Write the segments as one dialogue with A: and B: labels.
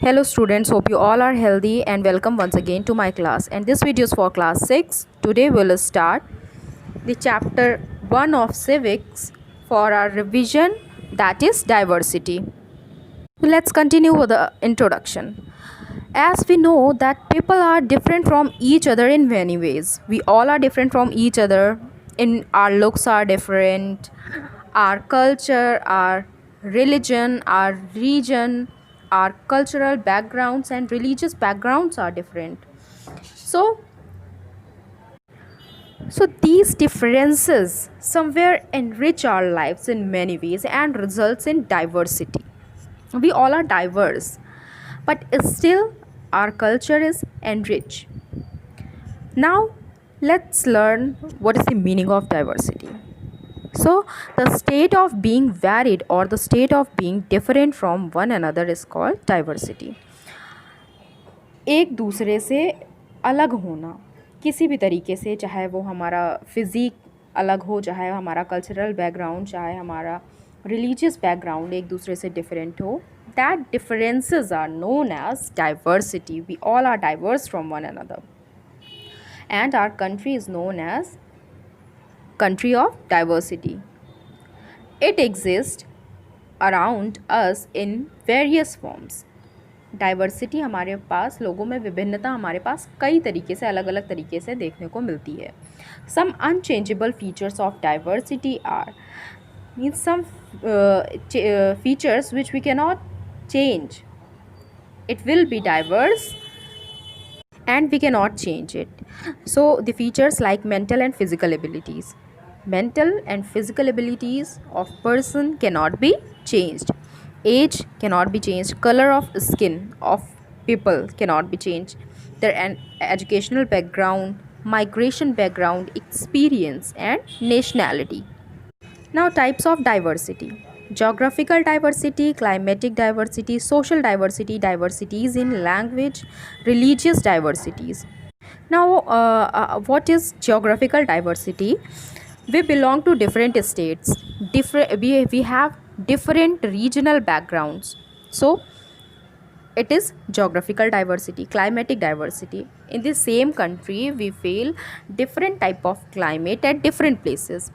A: Hello students, hope you all are healthy and welcome once again to my class. And this video is for class 6. Today we'll start the chapter 1 of civics for our revision, that is diversity. Let's continue with the introduction. As we know that people are different from each other in many ways. We all are different from each other. In our looks are different, our culture, our religion, our region, our cultural backgrounds and religious backgrounds are different. So these differences somewhere enrich our lives in many ways and results in diversity. We all are diverse, but still our culture is enriched. Now let's learn what is the meaning of diversity. So the state of being varied or the state of being different from one another is called diversity. एक दूसरे से अलग होना किसी भी तरीके से, चाहे वो हमारा फिज़िक अलग हो, चाहे हमारा कल्चरल बैकग्राउंड, चाहे हमारा रिलीजियस बैकग्राउंड एक दूसरे से डिफरेंट हो, that differences are known as diversity. We all are diverse from one another. And our country is known as country of diversity. It exists around us in various forms. Diversity हमारे पास, लोगों में विभिन्नता हमारे पास कई तरीके से, अलग अलग तरीके से देखने को मिलती है. Some unchangeable features of diversity are means some features which we can not change. It will be diverse and we cannot change it. So the features like mental and physical abilities. Mental and physical abilities of person cannot be changed. Age cannot be changed. Color of skin of people cannot be changed. Their educational background, migration background, experience and nationality. Now types of diversity. Geographical diversity, climatic diversity, social diversity, diversities in language, religious diversities. Now what is geographical diversity? We belong to different states, we have different regional backgrounds, so it is geographical diversity. Climatic diversity, in the same country we feel different type of climate at different places,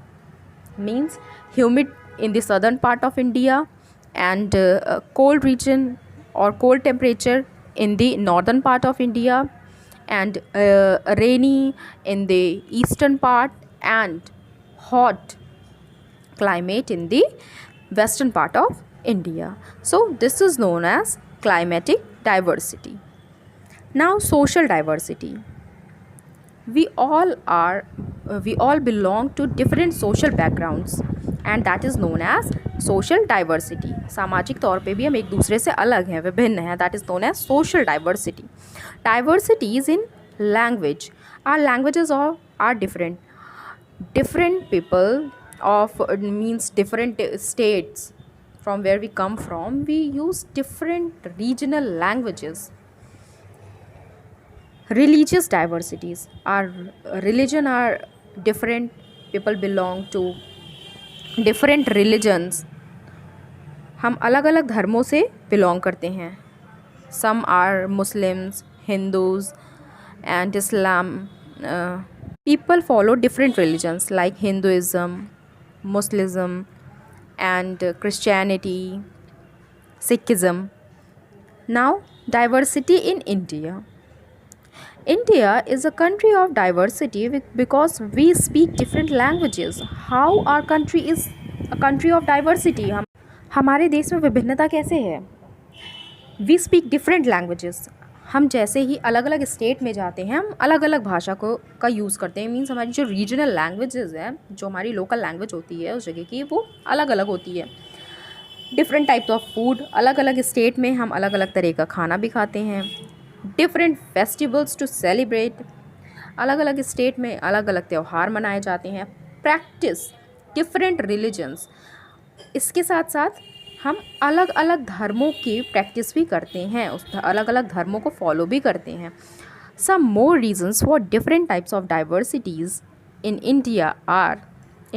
A: means humid in the southern part of India and cold region or cold temperature in the northern part of India and rainy in the eastern part and hot climate in the western part of India. So this is known as climatic diversity. Now social diversity. We all belong to different social backgrounds and that is known as social diversity. सामाजिक तौर पे भी हम एक दूसरे से अलग हैं, विभिन्न हैं, that is known as social diversity. Diversity is in language. Our languages are different. Different people of means different states from where we come from, we use different regional languages. Religious diversities, our religion are different, people belong to different religions. हम अलग अलग धर्मों से belong करते हैं. Some are Muslims, Hindus and Islam. People follow different religions like Hinduism, Muslim and Christianity, Sikhism. Now diversity in India. India is a country of diversity because we speak different languages. How our country is a country of diversity? हमारे देश में विभिन्नता कैसे है? We speak different languages. हम जैसे ही अलग अलग स्टेट में जाते हैं, हम अलग अलग भाषा का यूज़ करते हैं. मीन्स हमारी जो रीजनल लैंग्वेजेस है, जो हमारी लोकल लैंग्वेज होती है उस जगह की, वो अलग अलग होती है. डिफरेंट टाइप्स ऑफ फूड, अलग अलग स्टेट में हम अलग अलग तरह का खाना भी खाते हैं. डिफरेंट फेस्टिवल्स टू सेलिब्रेट, अलग अलग स्टेट में अलग अलग त्यौहार मनाए जाते हैं. प्रैक्टिस डिफरेंट रिलीजन्स, इसके साथ साथ हम अलग अलग धर्मों की प्रैक्टिस भी करते हैं, उस अलग अलग धर्मों को फॉलो भी करते हैं. Some more reasons for different types of diversities in India are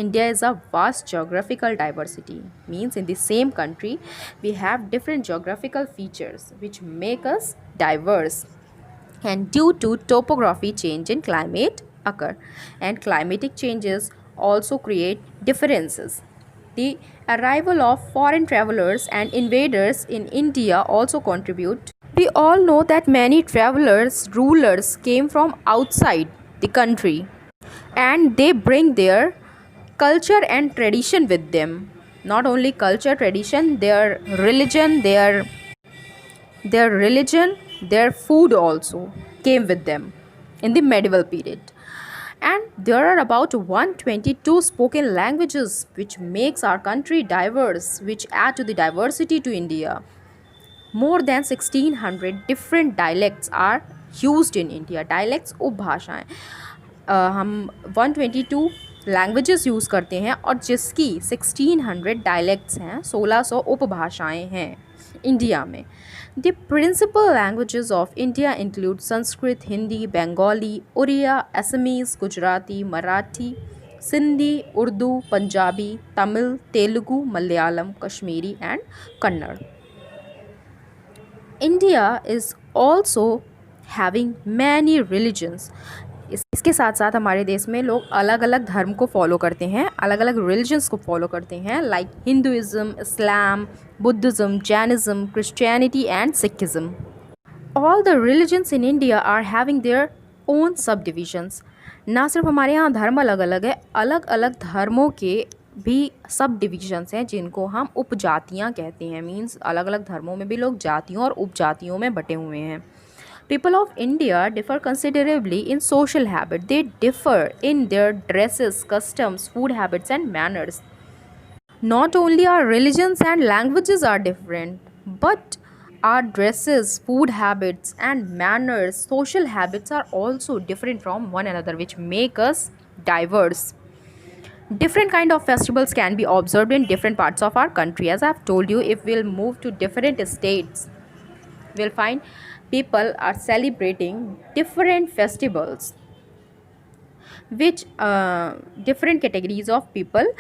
A: India is a vast geographical diversity. Means in the same country, we have different geographical features which make us diverse. And due to topography, change in climate occur, and climatic changes also create differences. The arrival of foreign travelers and invaders in India also contribute. We all know that many travelers, rulers came from outside the country, and they bring their culture and tradition with them. Not only culture, tradition, their food also came with them in the medieval period. And there are about 122 spoken languages which makes our country diverse, which add to the diversity to India. More than 1600 different dialects are used in India. Dialects उपभाषाएं, हम 122 languages use करते हैं और जिसकी 1600 dialects हैं, 1600 उपभाषाएं हैं India में. The principal languages of India include Sanskrit, Hindi, Bengali, Oriya, Assamese, Gujarati, Marathi, Sindhi, Urdu, Punjabi, Tamil, Telugu, Malayalam, Kashmiri and Kannada. India is also having many religions. इसके साथ साथ हमारे देश में लोग अलग अलग धर्म को फॉलो करते हैं, अलग अलग रिलीजन्स को फॉलो करते हैं, like Hinduism, Islam, Buddhism, Jainism, Christianity and Sikhism. All the religions in India are having their own subdivisions. ना सिर्फ हमारे यहाँ धर्म अलग अलग है, अलग अलग धर्मों के भी सब डिविजन्स हैं जिनको हम उपजातियाँ कहते हैं. मीन्स अलग अलग धर्मों में भी लोग जातियों और उपजातियों में बटे हुए हैं. People of India differ considerably in social habit. They differ in their dresses, customs, food habits and manners. Not only our religions and languages are different, but our dresses, food habits and manners, social habits are also different from one another, which make us diverse. Different kind of festivals can be observed in different parts of our country. As I have told you, if we'll move to different states, we'll find people are celebrating different festivals, which different categories of people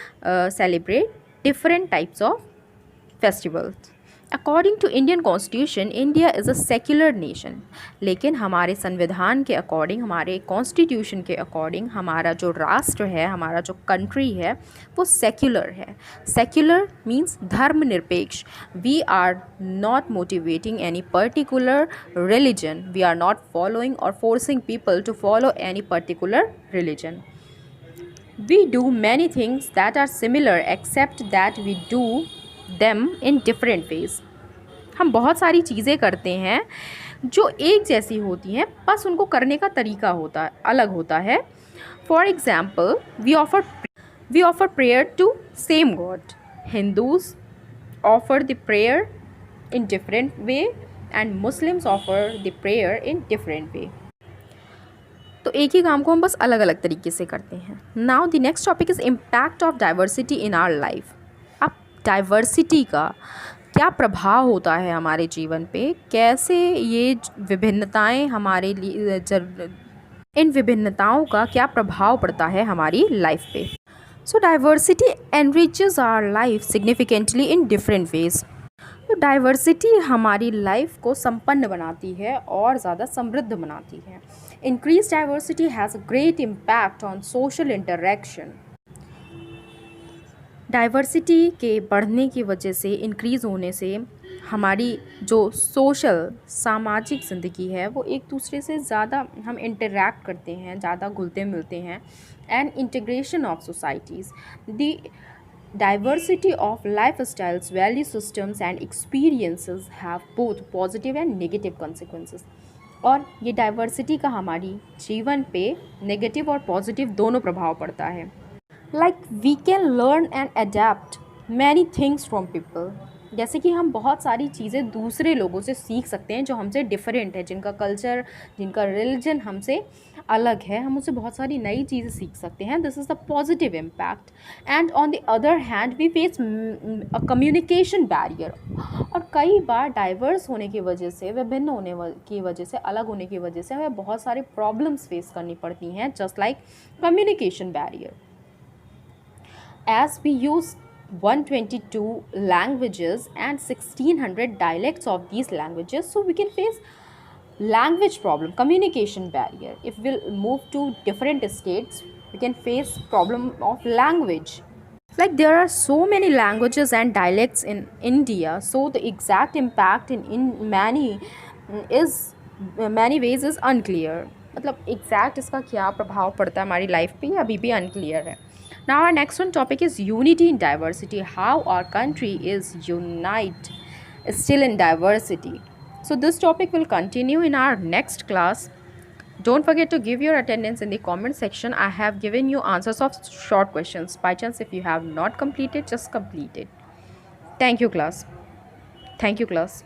A: celebrate different types of festivals. According to Indian constitution, India is a secular nation. लेकिन हमारे संविधान के according, हमारे constitution के according, हमारा जो राष्ट्र है, हमारा जो कंट्री है, वो सेक्युलर है. सेक्युलर मीन्स धर्मनिरपेक्ष. We are not motivating any particular religion. We are not following और forcing people to follow any particular religion. We do many things that are similar except that we do them in different ways. हम बहुत सारी चीज़ें करते हैं जो एक जैसी होती हैं, बस उनको करने का तरीका अलग होता है. For example, we offer prayer to same god. Hindus offer the prayer in different way and Muslims offer the prayer in different way. तो एक ही काम को हम बस अलग अलग तरीके से करते हैं. Now the next topic is impact of diversity in our life. अब डाइवर्सिटी का क्या प्रभाव होता है हमारे जीवन पे, कैसे ये विभिन्नताएं हमारे लिए इन विभिन्नताओं का क्या प्रभाव पड़ता है हमारी लाइफ पे. So diversity enriches our life significantly in different ways. तो डाइवर्सिटी हमारी लाइफ को संपन्न बनाती है और ज़्यादा समृद्ध बनाती है. Increase diversity has a great impact on social interaction. Diversity के बढ़ने की वजह से, इंक्रीज़ होने से हमारी जो सोशल सामाजिक ज़िंदगी है वो एक दूसरे से ज़्यादा हम इंटरेक्ट करते हैं, ज़्यादा घुलते मिलते हैं. And integration of societies. The diversity of lifestyles, value systems and experiences have both positive and negative consequences. और ये डाइवर्सिटी का हमारी जीवन पे नेगेटिव और पॉजिटिव दोनों प्रभाव पड़ता है. Like we can learn and adapt many things from people. जैसे कि हम बहुत सारी चीज़ें दूसरे लोगों से सीख सकते हैं जो हमसे डिफरेंट है, जिनका कल्चर, जिनका रिलीजन हमसे अलग है. हम उससे बहुत सारी नई चीज़ें सीख सकते हैं. This is the positive impact. And on the other hand we face a communication barrier. और कई बार डाइवर्स होने की वजह से, विभिन्न होने की वजह से, अलग होने की वजह से हमें बहुत सारे प्रॉब्लम्स फेस करनी पड़ती हैं, just like communication barrier. as we use 122 languages and 1600 dialects of these languages, so we can face language problem, communication barrier. If we'll move to different states, we can face problem of language. Like there are so many languages and dialects in India, so the exact impact in is many ways is unclear. मतलब exact इसका क्या प्रभाव पड़ता है हमारी life पे, ये अभी भी अनक्लियर है. Now our next one topic is unity in diversity, how our country is unite still in diversity. So this topic will continue in our next class. Don't forget to give your attendance in the comment section. I have given you answers of short questions. By chance, if you have not completed, just complete it. Thank you, class. Thank you, class.